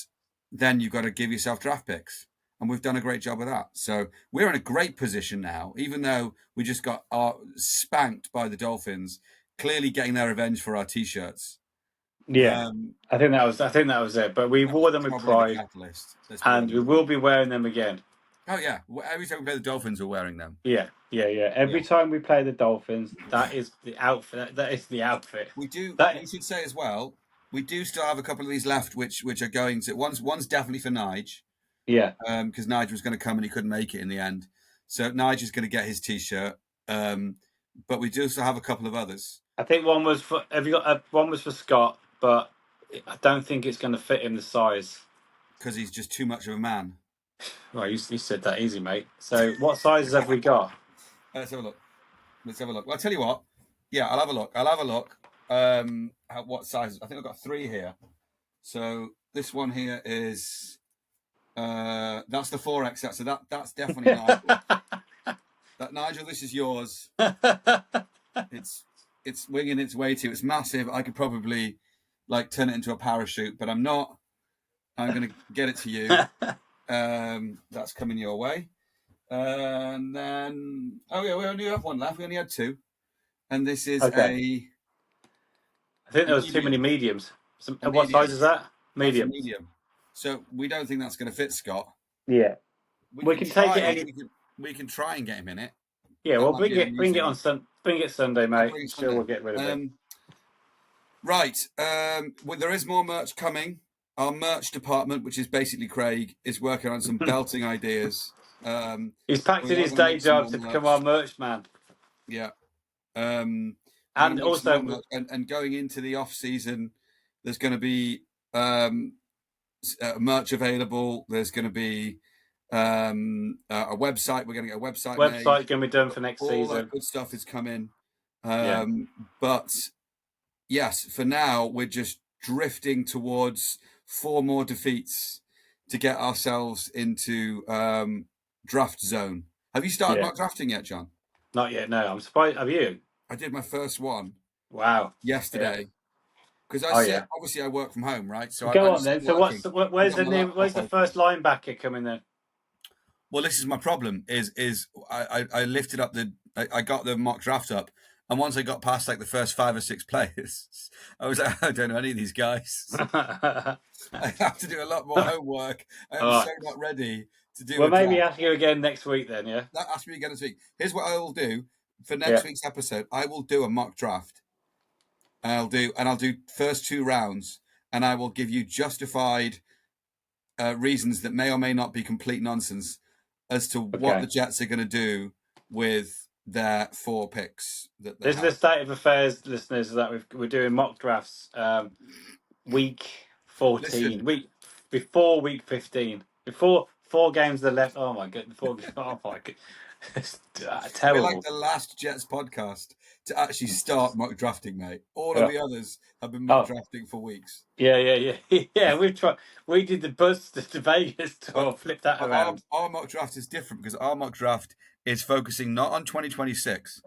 then you've got to give yourself draft picks. and we've done a great job of that. So we're in a great position now, even though we just got spanked by the Dolphins, clearly getting their revenge for our T-shirts. Yeah, I think that was it. But we wore them with Probably the pride, catalyst. and we will be wearing them again. Oh yeah, every time we play the Dolphins, we're wearing them. Yeah. Every time we play the Dolphins, that is the outfit. That is the outfit. We do. That, we should say as well, we do still have a couple of these left, which are going to. One's definitely for Nige. Yeah. Because Nige was going to come and he couldn't make it in the end, so Nige is going to get his T-shirt. But we do still have a couple of others. I think one was for. Have you got one was for Scott, but I don't think it's going to fit him the size. Because he's just too much of a man. Well, you said that easy, mate. So what sizes have we got? Let's have a look. Well, I'll tell you what. Yeah, I'll have a look. What sizes? I think I've got 3 here. So this one here is that's the 4XL. So that's definitely Nigel. Nigel, this is yours. It's winging its way to you. It's massive. I could probably turn it into a parachute, but I'm not. I'm going to get it to you. That's coming your way. And then, we only have one left. We only had 2. And this is I think there was too many mediums. What size is that? Medium. So we don't think that's going to fit Scott. Yeah. We can take it. We can try and get him in it. Yeah, well, bring it Sunday, mate. Sure, we'll get rid of it. Right. Well, there is more merch coming. Our merch department, which is basically Craig, is working on some belting ideas. He's packed in his day job to become our merch man. Yeah. And also, and going into the off season, there's going to be merch available. There's going to be a website. We're going to get a website. Website going to be done for next season. All that good stuff is coming. But yes, for now we're just drifting towards 4 more defeats to get ourselves into draft zone. Have you started mock drafting yet, John? Not yet. No, I'm surprised. Have you? I did my first one. Wow. Yesterday. Because obviously I work from home, right? So go on then. So where's the first linebacker coming then? Well, this is my problem. Is I lifted up I got the mock draft up, and once I got past the first 5 or 6 players, I was like, I don't know any of these guys. I have to do a lot more homework. I'm so not ready to do. Well, maybe ask you again next week then. Yeah. Ask me again next week. Here's what I will do for next week's episode. I will do a mock draft. I'll do first 2 rounds, and I will give you justified reasons that may or may not be complete nonsense as to what the Jets are going to do with their 4 picks. This is the state of affairs, listeners, that we're doing mock drafts week 14, before week 15, before 4 games are left. Oh my god! It's terrible. We're like the last Jets podcast to actually start mock drafting, mate. All of the others have been mock drafting for weeks. Yeah. We've tried. We did the bus to Vegas tour, flip that around. Our mock draft is different because our mock draft is focusing not on 2026;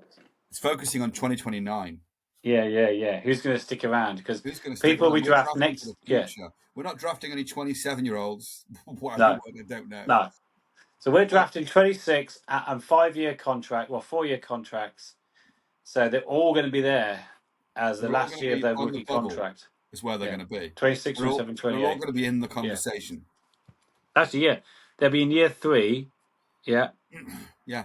it's focusing on 2029. Yeah. Who's going to stick around? Because people we draft next. Yeah, we're not drafting any 27-year-olds. I don't know. No. So we're drafting 26 and 5-year contract, 4-year contracts. So they're all going to be there as the last year of their rookie contract. Is where they're going to be. 26, 27, 28. They're all going to be in the conversation. Yeah. Actually, they'll be in year 3. Yeah. Yeah.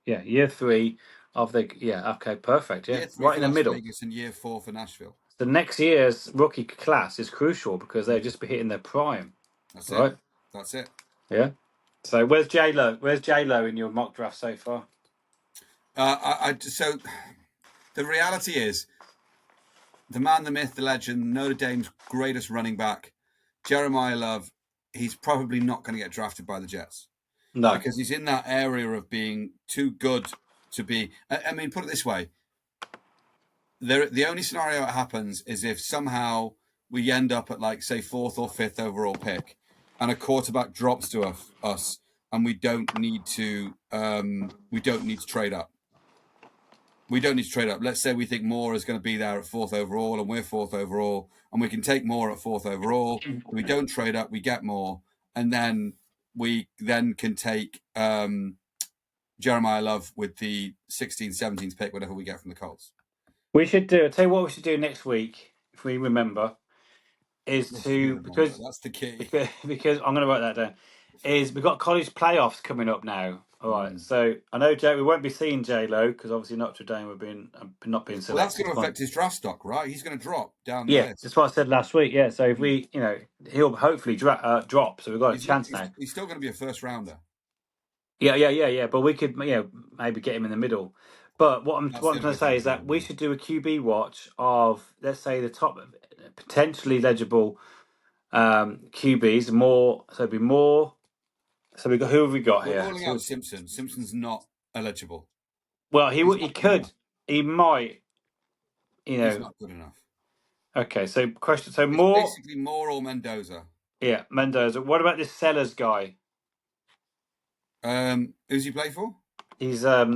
Year 3 of the. Yeah. Okay. Perfect. Yeah. Right in the middle. Vegas and year 4 for Nashville. The next year's rookie class is crucial because they'll just be hitting their prime. That's it. Yeah. So where's J-Lo? Where's J-Lo in your mock draft so far? So the reality is, the man, the myth, the legend, Notre Dame's greatest running back, Jeremiah Love, he's probably not going to get drafted by the Jets. No. Because he's in that area of being too good to be. I mean, put it this way. The only scenario it happens is if somehow we end up at say 4th or 5th overall pick, and a quarterback drops to us, and we don't need to trade up. We don't need to trade up. Let's say we think Moore is going to be there at 4th overall, and we're 4th overall, and we can take Moore at 4th overall. We don't trade up, we get Moore, and then we then can take Jeremiah Love with the 16th, 17th pick, whatever we get from the Colts. We should do. I'll tell you what we should do next week, if we remember, is That's the key. because I'm going to write that down. Is we've got college playoffs coming up now. All right, so I know Jay. We won't be seeing J Lo because obviously Notre Dame have been not being selected. Well, that's going to affect his draft stock, right? He's going to drop down the list. That's what I said last week. Yeah, so if we, he'll hopefully drop. So we've got a chance now. He's still going to be a first rounder. Yeah. But we could, maybe get him in the middle. But what I'm trying to say is that we should do a QB watch of, let's say, the top potentially legible QBs. More, so it'd be more. So we got who have we got here? We're ruling out Simpson. Simpson's not eligible. Well, he could. He might. He's not good enough. Okay, so question. So it's more basically Moore or Mendoza. Yeah, Mendoza. What about this Sellers guy? Who's he play for? He's a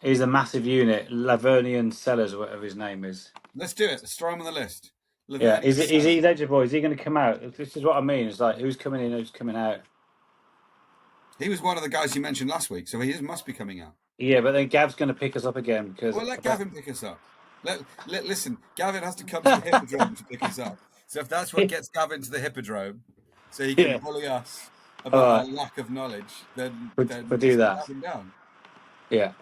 massive unit, Lavernian Sellers, or whatever his name is. Let's do it. Let's throw him on the list. Lavernian is he eligible? Is he going to come out? This is what I mean. It's like who's coming in, who's coming out. He was one of the guys you mentioned last week, so he must be coming out. Yeah, but then Gav's going to pick us up again because. Well, let Gavin pick us up. Listen, Gavin has to come to the Hippodrome to pick us up. So if that's what gets Gavin to the Hippodrome, so he can bully us about our lack of knowledge, then we'll do that. Gavin down. Yeah,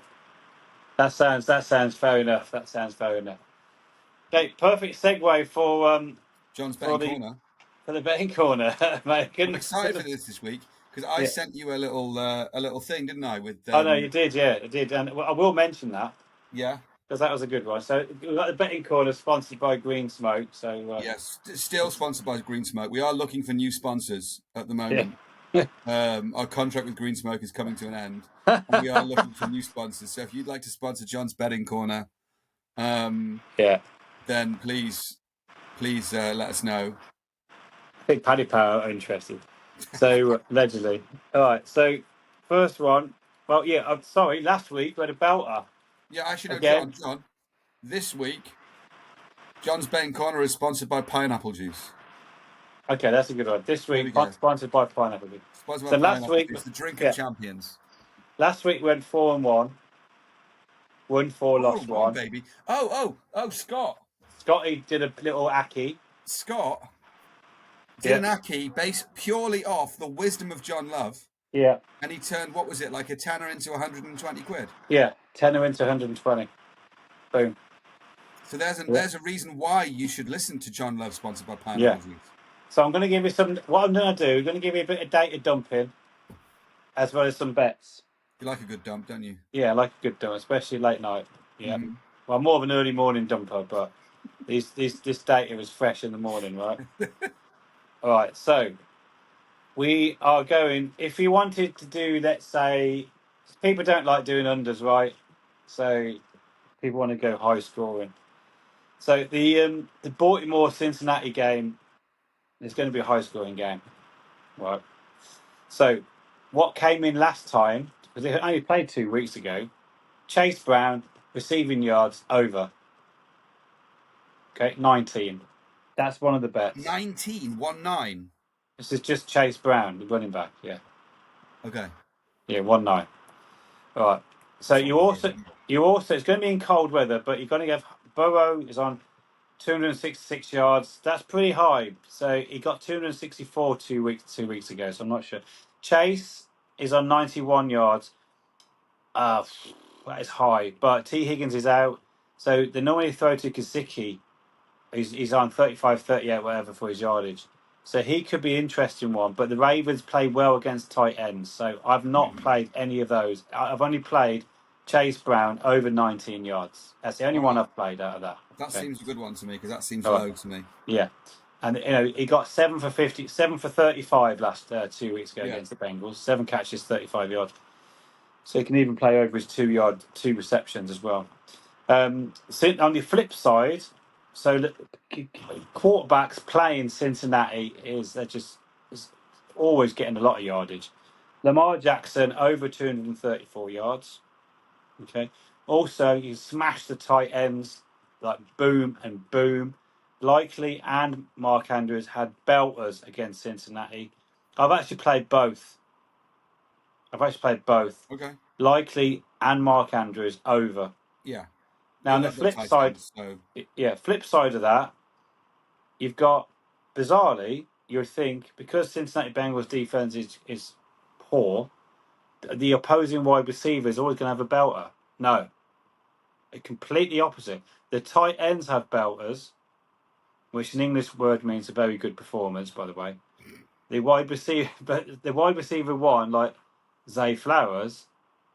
that sounds fair enough. Okay, perfect segue for John's betting corner. For the betting corner, mate. I'm excited for this week because I sent you a little thing, didn't I? With oh no, you did, yeah, I did, and I will mention that. Yeah. Because that was a good one. So we've got the betting corner sponsored by Green Smoke. So yes, still sponsored by Green Smoke. We are looking for new sponsors at the moment. Our contract with Green Smoke is coming to an end. And we are looking for new sponsors. So if you'd like to sponsor John's betting corner, then please let us know. I think Paddy Power are interested. So allegedly. All right. So first one. Well, yeah. I'm sorry. Last week we had a belter. Yeah, I should know, John. This week, John's betting corner is sponsored by pineapple juice. Okay, that's a good one. This week, sponsored by pineapple juice. Sponsored by last week, it's the drink of champions. Last week we went 4-1. Won 4, lost 1. Baby. Oh, Scott. Scotty did a little Aki. Scott did an Aki based purely off the wisdom of John Love. Yeah. And he turned, what was it, like a tenner into 120 quid? Yeah, tenner into 120. Boom. So there's a reason why you should listen to John Love, sponsored by Pineapple Juice. So I'm going to give you what I'm going to do, I'm going to give you a bit of data dumping, as well as some bets. You like a good dump, don't you? Yeah, I like a good dump, especially late night. Yeah. Mm-hmm. Well, I'm more of an early morning dumper, but this data is fresh in the morning, right? All right, so we are going, if you wanted to do, let's say, people don't like doing unders, right? So people want to go high scoring. So the Baltimore-Cincinnati game is going to be a high scoring game, right? So what came in last time, because they only played 2 weeks ago, Chase Brown, receiving yards, over. Okay, 19. That's one of the bets. 19? 1-9? This is just Chase Brown, the running back, yeah. Okay. Yeah, 1-9. All right. So you also, it's going to be in cold weather, but you're going to have, Burrow is on 266 yards. That's pretty high. So he got 264 2 weeks ago, so I'm not sure. Chase is on 91 yards. That is high. But T. Higgins is out. So they normally throw to Kazicki. He's on 35, 38, whatever for his yardage. So he could be an interesting one. But the Ravens play well against tight ends. So I've not played any of those. I've only played Chase Brown over 19 yards. That's the only one I've played out of that. That seems a good one to me because that seems low to me. Yeah. And, he got 7 for 35 last 2 weeks ago against the Bengals. 7 catches, 35 yards. So he can even play over his 2 receptions as well. So on the flip side, so quarterbacks playing Cincinnati they're always getting a lot of yardage. Lamar Jackson over 234 yards. Okay. Also, you smash the tight ends like boom and boom. Likely and Mark Andrews had belters against Cincinnati. I've actually played both. Okay. Likely and Mark Andrews over. Yeah. Now, Well, on the they've got flip tight side, ends, so flip side of that, you've got, bizarrely, you would think, because Cincinnati Bengals defense is poor, the opposing wide receiver is always going to have a belter. No. Completely opposite. The tight ends have belters, which an English word means a very good performance, by the way. The wide receiver one, like Zay Flowers,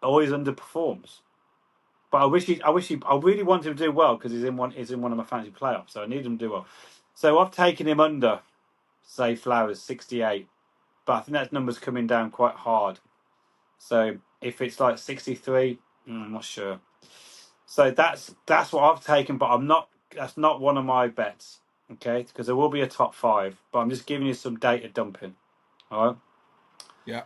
always underperforms. But I really want him to do well because he's in one of my fantasy playoffs, so I need him to do well. So I've taken him under Zay Flowers 68, but I think that number's coming down quite hard. So if it's like 63, I'm not sure. So that's what I've taken, but that's not one of my bets, okay? Because there will be a top 5, but I'm just giving you some data dumping. All right. yeah.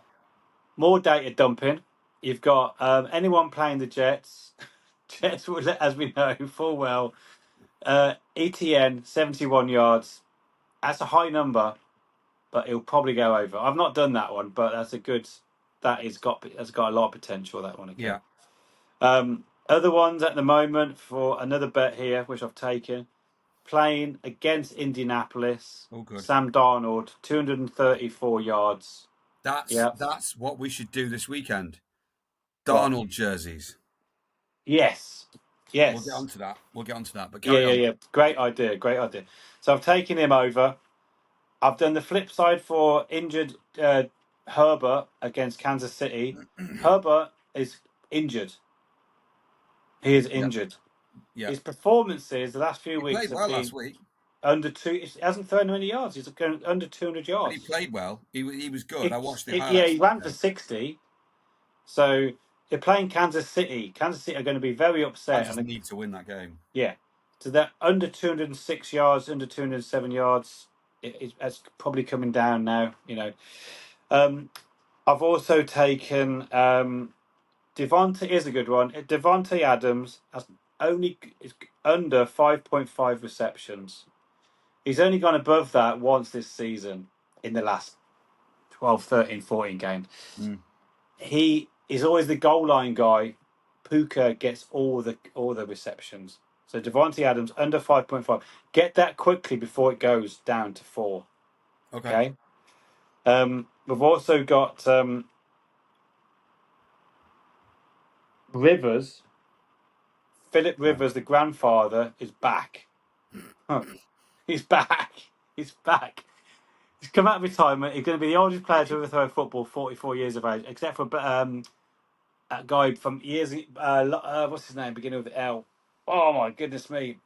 More data dumping. You've got anyone playing the Jets. Jets, as we know full well, ETN 71 yards. That's a high number, but it'll probably go over. I've not done that one, but that's a good. Has got a lot of potential. That one, okay. Yeah. Other ones at the moment for another bet here, which I've taken, playing against Indianapolis. Oh, good. Sam Darnold, 234 yards. That's what we should do this weekend. Darnold jerseys. Yes. We'll get onto that. But Yeah, on. yeah. Great idea. So I've taken him over. I've done the flip side for injured Herbert against Kansas City. Herbert is injured. He is injured. Yeah. His performances the last few He weeks played have well been last week. under 2. He hasn't thrown many yards. He's going under 200 yards. But he played well. He was good. I watched the highlights. Yeah, he ran for 60. So they're playing Kansas City. Kansas City are going to be very upset. Kansas need to win that game. Yeah. So they're under 206 yards, under 207 yards. It's probably coming down now, you know. I've also taken Devontae is a good one. Devontae Adams is under 5.5 receptions. He's only gone above that once this season in the last 12, 13, 14 games. He is always the goal line guy. Puka gets all the receptions. So Devontae Adams under 5.5. Get that quickly before it goes down to 4. Okay. We've also got Rivers. Philip Rivers, the grandfather, is back. He's back. He's come out of retirement. He's going to be the oldest player to ever throw a football, 44 years of age, except for that guy from years. What's his name? Beginning with L. Oh my goodness me!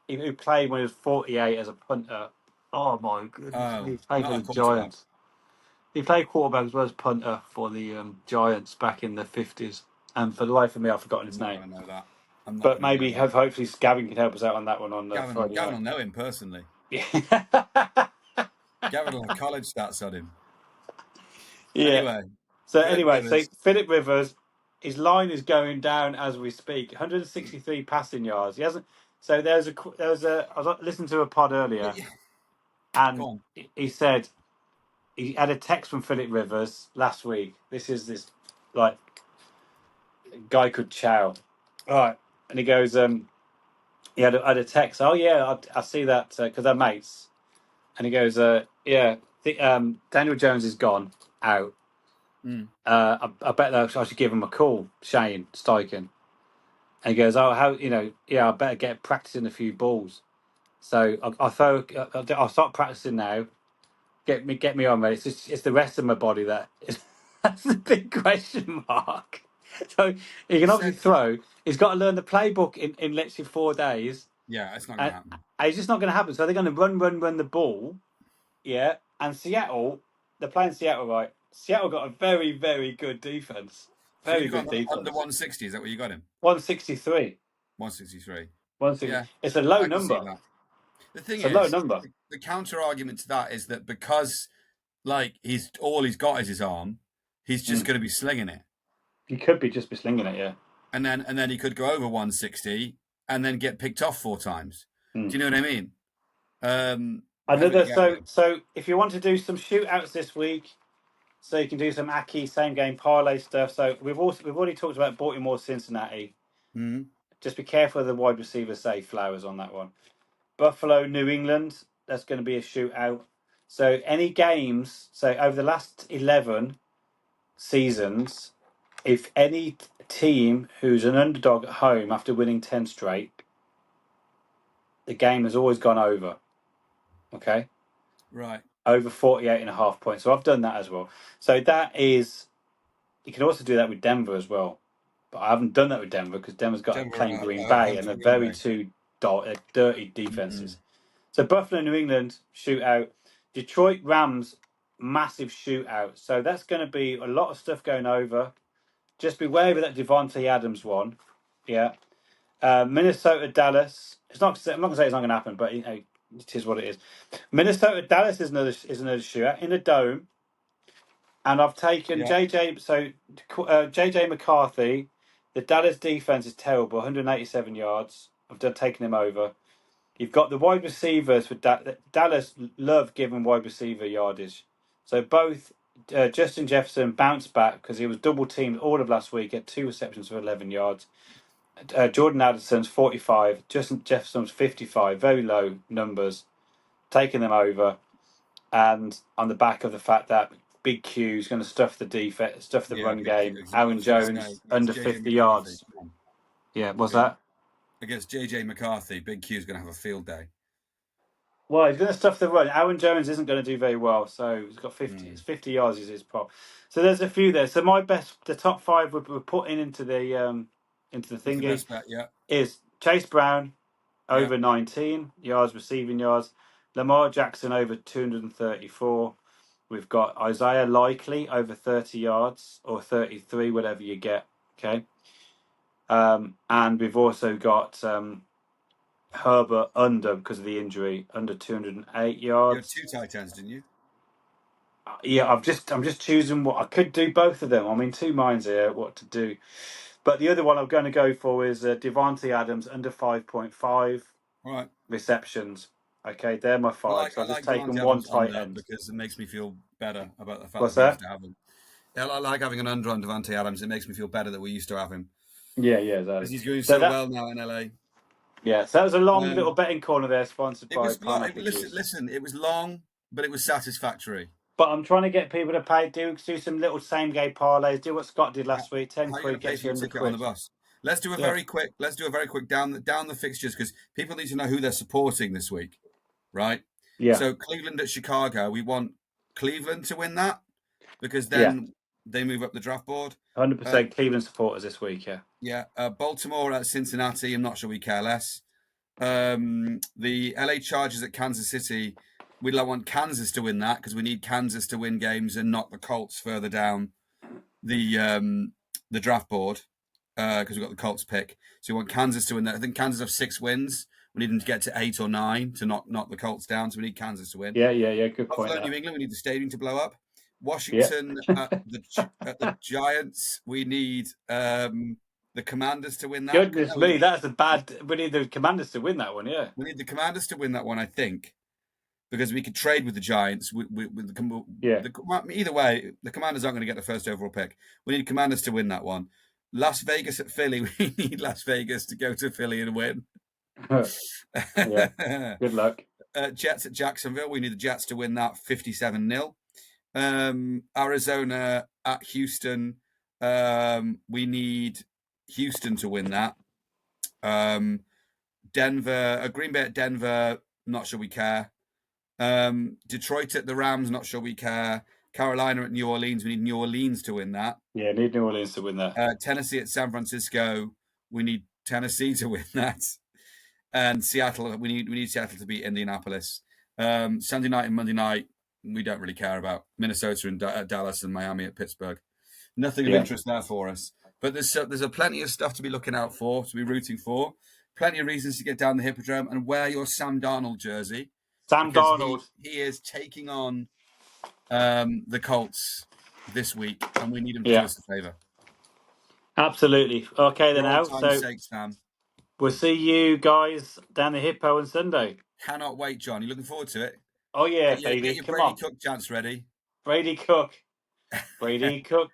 Who played when he was 48 as a punter. Oh my goodness! He played for the Giants. He played quarterback as well as punter for the Giants back in the 50s. And for the life of me, I've forgotten his name. I know that. But maybe hopefully Gavin can help us out on that one on Friday. Gavin will know him personally. Yeah. Gavin will have college stats on him. Yeah. So Philip Rivers, his line is going down as we speak. 163 passing yards. He hasn't. So I was listening to a pod earlier, and he said he had a text from Philip Rivers last week. This like guy could chow. All right, and he goes, he had a text. Oh yeah, I see that because they're mates. And he goes, Daniel Jones is gone out. I bet that I should give him a call, Shane Steichen. And he goes, I better get practicing a few balls. So I'll start practicing now. Get me on, mate. It's the rest of my body that's a big question mark. So he can obviously throw. He's got to learn the playbook in literally 4 days. Yeah, it's not going to happen. It's just not going to happen. So they're going to run the ball. Yeah, and Seattle, they're playing Seattle, right? Seattle got a very, very good defense. Very good defense. Under 160, is that what you got him? 163. 163. 160. Yeah. It's a low number. The thing is, a low number. The counter argument to that is that because, all he's got is his arm, he's just going to be slinging it. He could be slinging it, yeah. And then he could go over 160 and then get picked off 4 times. Do you know what I mean? So if you want to do some shootouts this week, so you can do some Aki same game parlay stuff. So we've already talked about Baltimore, Cincinnati. Mm-hmm. Just be careful of the wide receiver, say Flowers on that one. Buffalo, New England. That's going to be a shootout. So any games, so over the last 11 seasons, if any team who's an underdog at home after winning 10 straight, the game has always gone over. Okay? Right. Over 48.5 points. So I've done that as well. So that is, you can also do that with Denver as well. But I haven't done that with Denver because Denver's got to play Green Bay and they're very two dirty defenses. So Buffalo, New England, shootout. Detroit Rams, massive shootout. So that's going to be a lot of stuff going over. Just be wary of that Devontae Adams one. Yeah. Minnesota, Dallas. I'm not going to say it's not going to happen, but it is what it is. Minnesota, Dallas is another shootout in a dome. And I've taken JJ. So JJ McCarthy. The Dallas defense is terrible, 187 yards. I've taken him over. You've got the wide receivers for Dallas. Love giving wide receiver yardage. So both Justin Jefferson bounced back because he was double teamed all of last week at 2 receptions for 11 yards. Jordan Addison's 45. Justin Jefferson's 55. Very low numbers. Taking them over. And on the back of the fact that Big Q is going to stuff the defense, stuff the run game. Aaron Jones under 50 yards. Yeah, what's that? Against JJ McCarthy, Big Q's going to have a field day. Well, he's going to stuff the run. Aaron Jones isn't going to do very well, so he's got 50. It's 50 yards is his prop. So there's a few there. So my the top five we're putting into the thingy. The best bet, is Chase Brown over 19 yards receiving yards, Lamar Jackson over 234. We've got Isaiah Likely over 30 yards or 33, whatever you get. Okay. And we've also got Herbert under because of the injury, under 208 yards. You had 2 tight ends, didn't you? Yeah, I'm just choosing what I could do. Both of them. I'm in two minds here what to do. But the other one I'm going to go for is Devontae Adams under 5.5 receptions. Okay, they're my five. So I've just taken one tight end because it makes me feel better about the fact What's that we that? used to have him. Yeah, I like having an under on Devontae Adams. It makes me feel better that we used to have him. Yeah, exactly. Because he's doing so well now in LA. Yeah, so that was a long little betting corner there, sponsored by Pineapple Juice. Listen, it was long, but it was satisfactory. But I'm trying to get people to pay. Do some little same game parlays. Do what Scott did last week. 10 quid gets you on the ticket on the bus. Let's do a very quick. Let's do a very quick down the fixtures because people need to know who they're supporting this week, right? Yeah. So Cleveland at Chicago. We want Cleveland to win that because then they move up the draft board. 100% Cleveland supporters this week. Yeah. Yeah. Baltimore at Cincinnati. I'm not sure we care less. The LA Chargers at Kansas City. We don't want Kansas to win that because we need Kansas to win games and knock the Colts further down the draft board because we've got the Colts pick. So we want Kansas to win that. I think Kansas have 6 wins. We need them to get to 8 or 9 to knock the Colts down. So we need Kansas to win. Yeah. Good point. Buffalo, New England, we need the stadium to blow up. Washington at the Giants, we need the Commanders to win that. Goodness me, that's a bad. We need the Commanders to win that one. Yeah, we need the Commanders to win that one. I think. Because we could trade with the Giants. Either way, the Commanders aren't going to get the first overall pick. We need Commanders to win that one. Las Vegas at Philly. We need Las Vegas to go to Philly and win. Yeah. Good luck. Jets at Jacksonville. We need the Jets to win that 57-0. Arizona at Houston. We need Houston to win that. Green Bay at Denver. Not sure we care. Detroit at the Rams, not sure we care. Carolina at New Orleans, we need New Orleans to win that. Yeah, need New Orleans to win that. Tennessee at San Francisco, we need Tennessee to win that. And Seattle, we need Seattle to beat Indianapolis. Sunday night and Monday night, we don't really care about. Minnesota and Dallas and Miami at Pittsburgh. Nothing of interest there for us. But there's a plenty of stuff to be looking out for, to be rooting for. Plenty of reasons to get down the Hippodrome and wear your Sam Darnold jersey. Sam Darnold. He is taking on the Colts this week, and we need him to do us a favour. Absolutely. Okay, then now. So Sam. We'll see you guys down the Hippo on Sunday. Cannot wait, John. You looking forward to it? Oh, yeah, baby. Get your Brady Cook chance ready. Brady Cook. Brady Cook.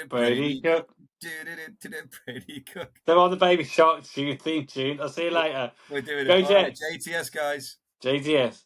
Brady Cook. Brady Cook. They're on the Baby Shark theme tune. I'll see you later. We're doing Go it. All right, Jets. JTS, guys. JTS.